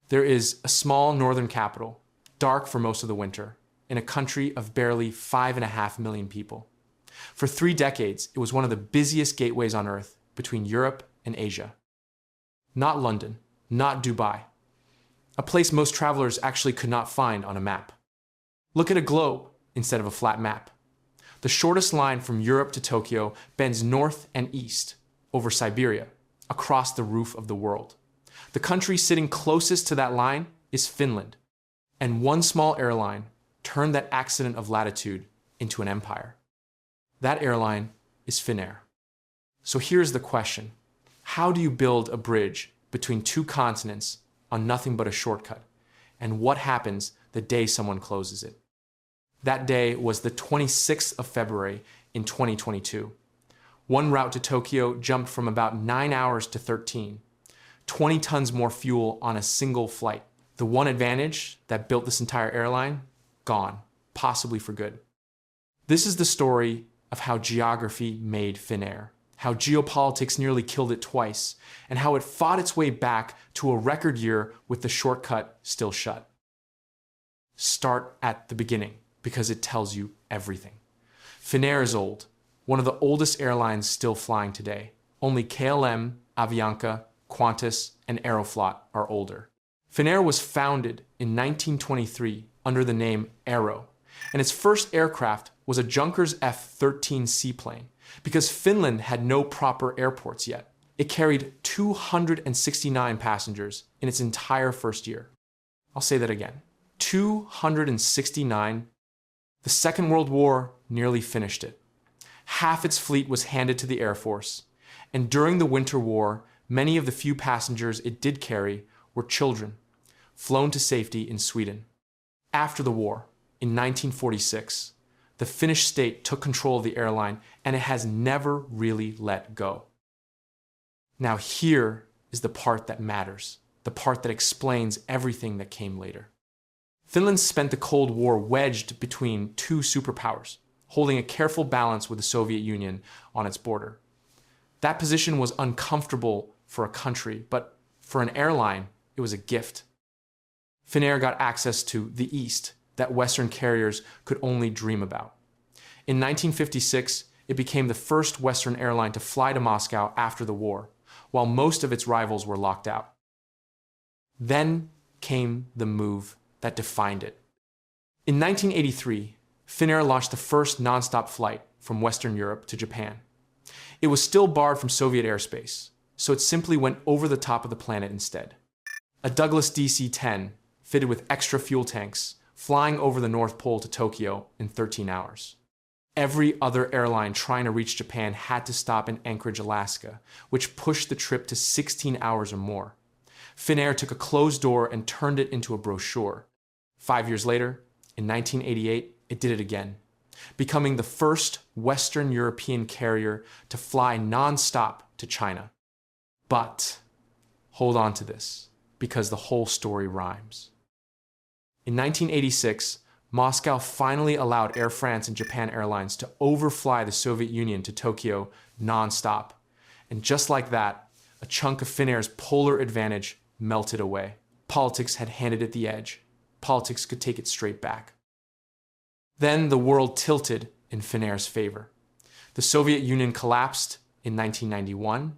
There is a small northern capital, dark for most of the winter, in a country of barely 5.5 million people. For 3 decades, it was one of the busiest gateways on Earth between Europe and Asia. Not London, not Dubai, a place most travelers actually could not find on a map. Look at a globe instead of a flat map. The shortest line from Europe to Tokyo bends north and east over Siberia, across the roof of the world. The country sitting closest to that line is Finland, and one small airline turned that accident of latitude into an empire. That airline is Finnair. So here's the question. How do you build a bridge between 2 continents on nothing but a shortcut? And what happens the day someone closes it? That day was the 26th of February in 2022. One route to Tokyo jumped from about 9 hours to 13. 20 tons more fuel on a single flight. The one advantage that built this entire airline, gone, possibly for good. This is the story of how geography made Finnair, how geopolitics nearly killed it twice, and how it fought its way back to a record year with the shortcut still shut. Start at the beginning, because it tells you everything. Finnair is old, one of the oldest airlines still flying today. Only KLM, Avianca, Qantas, and Aeroflot are older. Finnair was founded in 1923 under the name Aero, and its first aircraft was a Junkers F-13 seaplane, because Finland had no proper airports yet. It carried 269 passengers in its entire first year. I'll say that again. 269. The Second World War nearly finished it. Half its fleet was handed to the Air Force, and during the Winter War, many of the few passengers it did carry were children, flown to safety in Sweden. After the war, in 1946, the Finnish state took control of the airline, and it has never really let go. Now here is the part that matters, the part that explains everything that came later. Finland spent the Cold War wedged between 2 superpowers, holding a careful balance with the Soviet Union on its border. That position was uncomfortable for a country, but for an airline, it was a gift. Finnair got access to the East that Western carriers could only dream about. In 1956, it became the first Western airline to fly to Moscow after the war, while most of its rivals were locked out. Then came the move that defined it. In 1983, Finnair launched the first non-stop flight from Western Europe to Japan. It was still barred from Soviet airspace, so it simply went over the top of the planet instead. A Douglas DC-10, fitted with extra fuel tanks, flying over the North Pole to Tokyo in 13 hours. Every other airline trying to reach Japan had to stop in Anchorage, Alaska, which pushed the trip to 16 hours or more. Finnair took a closed door and turned it into a brochure. 5 years later, in 1988, it did it again, becoming the first Western European carrier to fly non-stop to China. But hold on to this, because the whole story rhymes. In 1986, Moscow finally allowed Air France and Japan Airlines to overfly the Soviet Union to Tokyo non-stop. And just like that, a chunk of Finnair's polar advantage melted away. Politics had handed it the edge. Politics could take it straight back. Then the world tilted in Finnair's favor. The Soviet Union collapsed in 1991,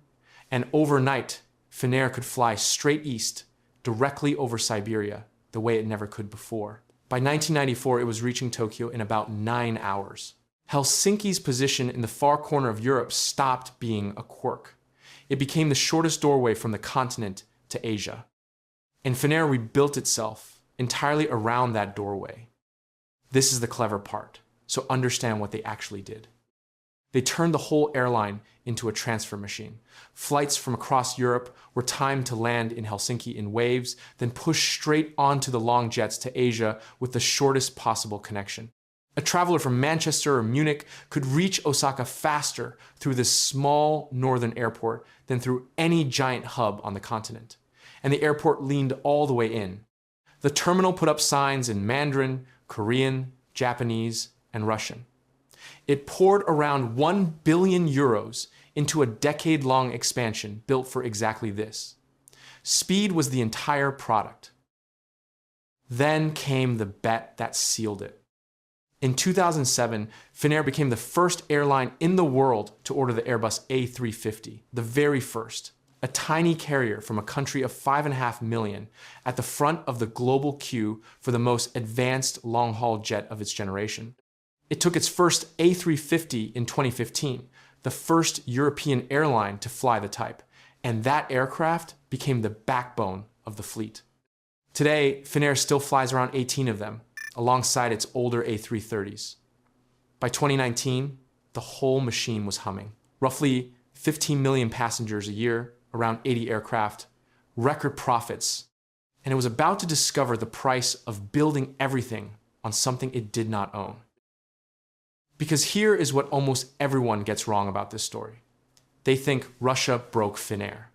and overnight, Finnair could fly straight east, directly over Siberia, the way it never could before. By 1994, it was reaching Tokyo in about 9 hours. Helsinki's position in the far corner of Europe stopped being a quirk. It became the shortest doorway from the continent to Asia. And Finnair rebuilt itself entirely around that doorway. This is the clever part, so understand what they actually did. They turned the whole airline into a transfer machine. Flights from across Europe were timed to land in Helsinki in waves, then pushed straight onto the long jets to Asia with the shortest possible connection. A traveler from Manchester or Munich could reach Osaka faster through this small northern airport than through any giant hub on the continent. And the airport leaned all the way in. The terminal put up signs in Mandarin, Korean, Japanese, and Russian. It poured around 1 billion euros into a decade-long expansion built for exactly this. Speed was the entire product. Then came the bet that sealed it. In 2007, Finnair became the first airline in the world to order the Airbus A350, the very first, a tiny carrier from a country of 5.5 million at the front of the global queue for the most advanced long-haul jet of its generation. It took its first A350 in 2015, the first European airline to fly the type, and that aircraft became the backbone of the fleet. Today, Finnair still flies around 18 of them, alongside its older A330s. By 2019, the whole machine was humming. Roughly 15 million passengers a year, around 80 aircraft, record profits, and it was about to discover the price of building everything on something it did not own. Because here is what almost everyone gets wrong about this story. They think Russia broke Finnair.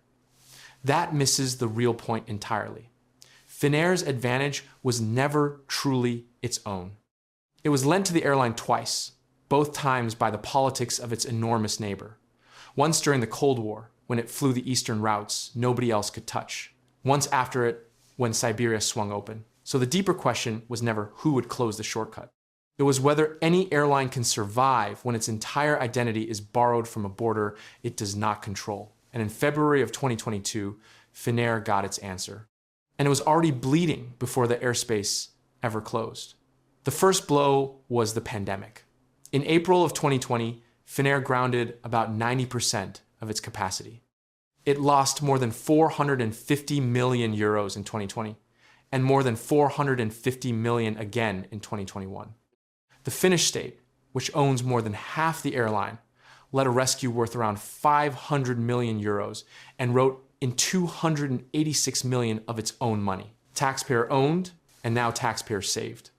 That misses the real point entirely. Finnair's advantage was never truly its own. It was lent to the airline twice, both times by the politics of its enormous neighbor. Once during the Cold War, when it flew the eastern routes nobody else could touch. Once after it, when Siberia swung open. So the deeper question was never who would close the shortcut. It was whether any airline can survive when its entire identity is borrowed from a border it does not control. And in February of 2022, Finnair got its answer. And it was already bleeding before the airspace ever closed. The first blow was the pandemic. In April of 2020, Finnair grounded about 90% of its capacity. It lost more than 450 million euros in 2020, and more than 450 million again in 2021. The Finnish state, which owns more than half the airline, led a rescue worth around 500 million euros and wrote in 286 million of its own money, taxpayer owned and now taxpayer saved.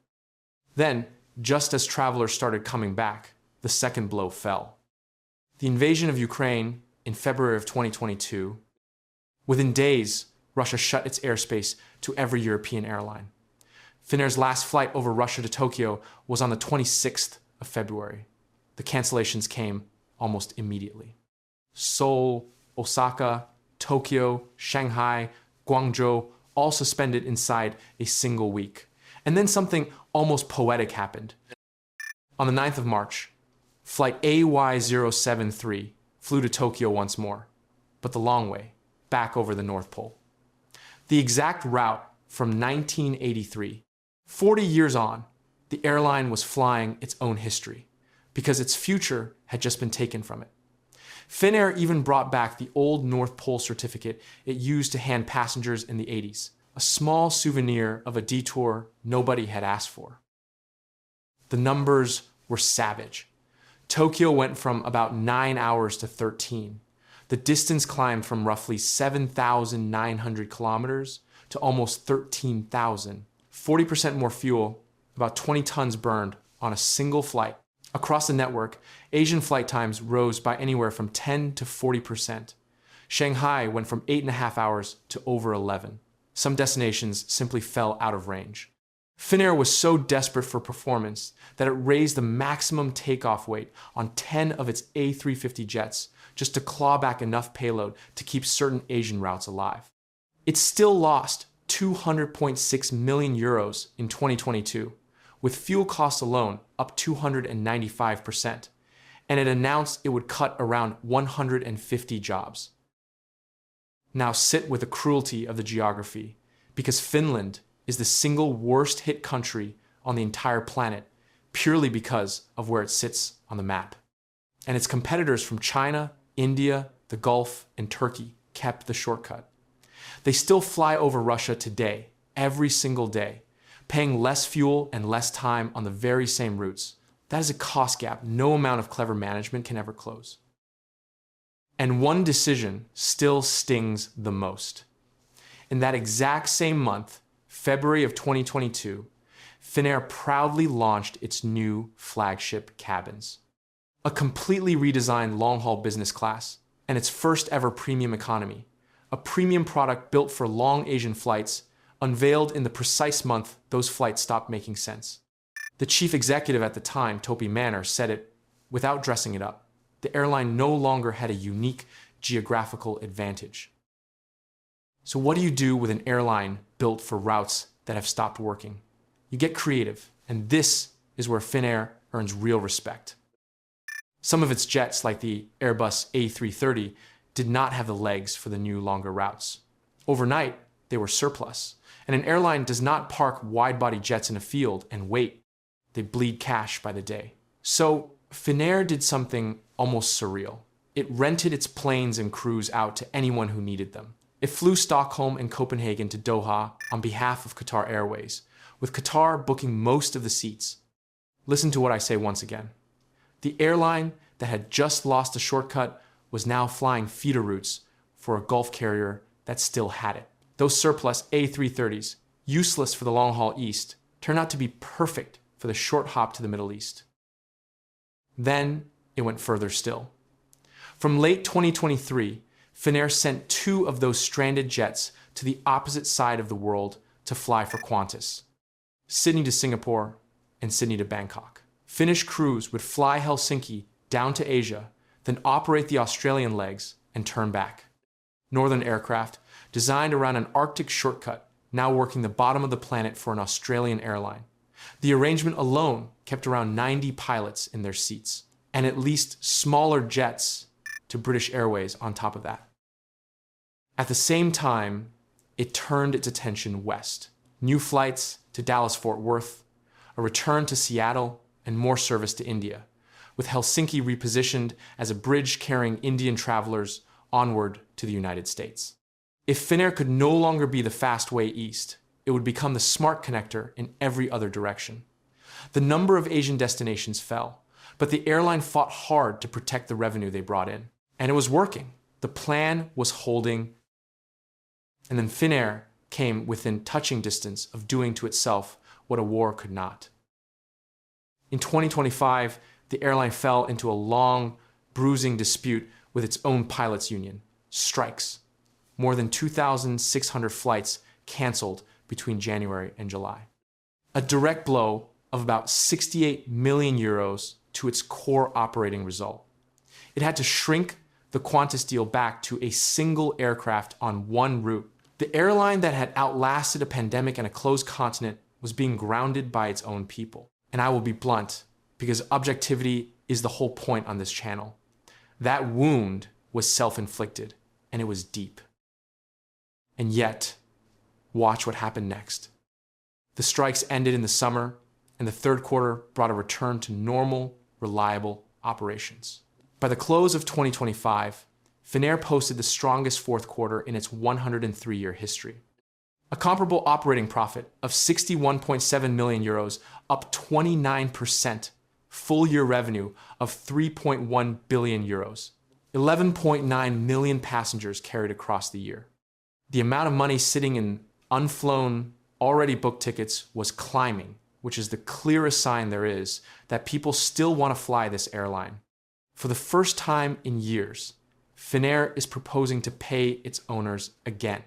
Then, just as travelers started coming back, the second blow fell. The invasion of Ukraine in February of 2022, within days, Russia shut its airspace to every European airline. Finnair's last flight over Russia to Tokyo was on the 26th of February. The cancellations came almost immediately. Seoul, Osaka, Tokyo, Shanghai, Guangzhou all suspended inside a single week. And then something almost poetic happened. On the 9th of March, flight AY073 flew to Tokyo once more, but the long way, back over the North Pole. The exact route from 1983. 40 years on, the airline was flying its own history, because its future had just been taken from it. Finnair even brought back the old North Pole certificate it used to hand passengers in the 80s, a small souvenir of a detour nobody had asked for. The numbers were savage. Tokyo went from about 9 hours to 13. The distance climbed from roughly 7,900 kilometers to almost 13,000. 40% more fuel, about 20 tons burned on a single flight. Across the network, Asian flight times rose by anywhere from 10 to 40%. Shanghai went from 8.5 hours to over 11. Some destinations simply fell out of range. Finnair was so desperate for performance that it raised the maximum takeoff weight on 10 of its A350 jets just to claw back enough payload to keep certain Asian routes alive. It still lost 200.6 million euros in 2022, with fuel costs alone up 295%, and it announced it would cut around 150 jobs. Now sit with the cruelty of the geography, because Finland is the single worst hit country on the entire planet purely because of where it sits on the map. And its competitors from China, India, the Gulf, and Turkey kept the shortcut. They still fly over Russia today, every single day, paying less fuel and less time on the very same routes. That is a cost gap no amount of clever management can ever close. And one decision still stings the most. In that exact same month, February of 2022, Finnair proudly launched its new flagship cabins. A completely redesigned long-haul business class and its first ever premium economy, a premium product built for long Asian flights, unveiled in the precise month those flights stopped making sense. The chief executive at the time, Topi Manor, said it without dressing it up. The airline no longer had a unique geographical advantage. So what do you do with an airline built for routes that have stopped working. You get creative, and this is where Finnair earns real respect. Some of its jets, like the Airbus A330, did not have the legs for the new longer routes. Overnight, they were surplus, and an airline does not park wide-body jets in a field and wait. They bleed cash by the day. So Finnair did something almost surreal. It rented its planes and crews out to anyone who needed them. It flew Stockholm and Copenhagen to Doha on behalf of Qatar Airways, with Qatar booking most of the seats. Listen to what I say once again. The airline that had just lost a shortcut was now flying feeder routes for a Gulf carrier that still had it. Those surplus A330s, useless for the long-haul east, turned out to be perfect for the short hop to the Middle East. Then it went further still. From late 2023, Finnair sent 2 of those stranded jets to the opposite side of the world to fly for Qantas, Sydney to Singapore and Sydney to Bangkok. Finnish crews would fly Helsinki down to Asia, then operate the Australian legs and turn back. Northern aircraft, designed around an Arctic shortcut, now working the bottom of the planet for an Australian airline. The arrangement alone kept around 90 pilots in their seats, and at least smaller jets to British Airways on top of that. At the same time, it turned its attention west. New flights to Dallas-Fort Worth, a return to Seattle, and more service to India, with Helsinki repositioned as a bridge carrying Indian travelers onward to the United States. If Finnair could no longer be the fast way east, it would become the smart connector in every other direction. The number of Asian destinations fell, but the airline fought hard to protect the revenue they brought in. And it was working. The plan was holding. And then Finnair came within touching distance of doing to itself what a war could not. In 2025, the airline fell into a long, bruising dispute with its own pilots' union. Strikes. More than 2,600 flights canceled between January and July. A direct blow of about 68 million euros to its core operating result. It had to shrink the Qantas deal back to a single aircraft on one route. The airline that had outlasted a pandemic and a closed continent was being grounded by its own people. And I will be blunt, because objectivity is the whole point on this channel. That wound was self-inflicted, and it was deep. And yet, watch what happened next. The strikes ended in the summer, and the third quarter brought a return to normal, reliable operations. By the close of 2025, Finnair posted the strongest fourth quarter in its 103-year history. A comparable operating profit of 61.7 million euros, up 29%, full-year revenue of 3.1 billion euros, 11.9 million passengers carried across the year. The amount of money sitting in unflown, already booked tickets was climbing, which is the clearest sign there is that people still want to fly this airline. For the first time in years, Finnair is proposing to pay its owners again.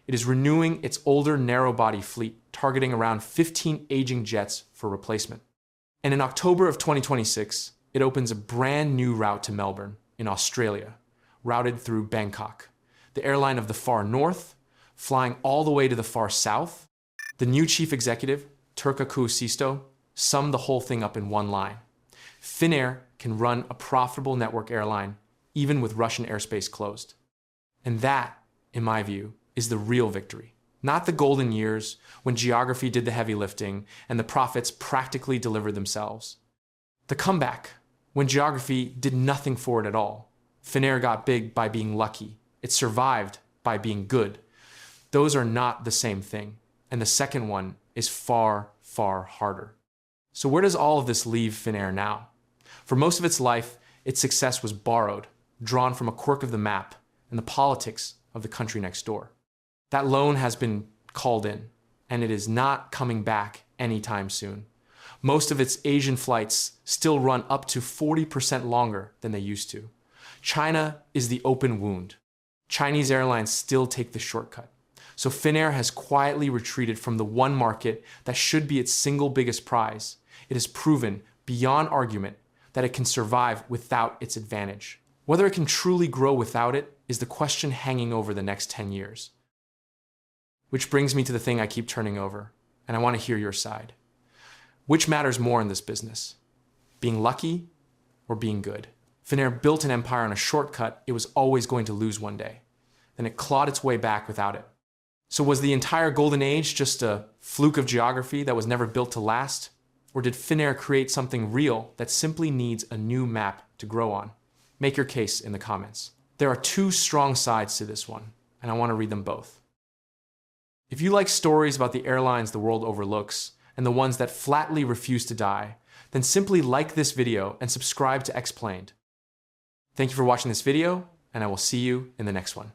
It is renewing its older narrow-body fleet, targeting around 15 aging jets for replacement. And in October of 2026, it opens a brand new route to Melbourne, in Australia, routed through Bangkok. The airline of the far north, flying all the way to the far south. The new chief executive, Turkka Kuusisto, summed the whole thing up in one line. Finnair can run a profitable network airline, even with Russian airspace closed. And that, in my view, is the real victory. Not the golden years when geography did the heavy lifting and the profits practically delivered themselves. The comeback, when geography did nothing for it at all. Finnair got big by being lucky. It survived by being good. Those are not the same thing. And the second one is far, far harder. So where does all of this leave Finnair now? For most of its life, its success was borrowed, drawn from a quirk of the map and the politics of the country next door. That loan has been called in, and it is not coming back anytime soon. Most of its Asian flights still run up to 40% longer than they used to. China is the open wound. Chinese airlines still take the shortcut. So Finnair has quietly retreated from the one market that should be its single biggest prize. It has proven, beyond argument, that it can survive without its advantage. Whether it can truly grow without it is the question hanging over the next 10 years. Which brings me to the thing I keep turning over, and I want to hear your side. Which matters more in this business? Being lucky or being good? Finnair built an empire on a shortcut it was always going to lose one day. Then it clawed its way back without it. So was the entire golden age just a fluke of geography that was never built to last? Or did Finnair create something real that simply needs a new map to grow on? Make your case in the comments. There are two strong sides to this one, and I want to read them both. If you like stories about the airlines the world overlooks, and the ones that flatly refuse to die, then simply like this video and subscribe to Explained. Thank you for watching this video, and I will see you in the next one.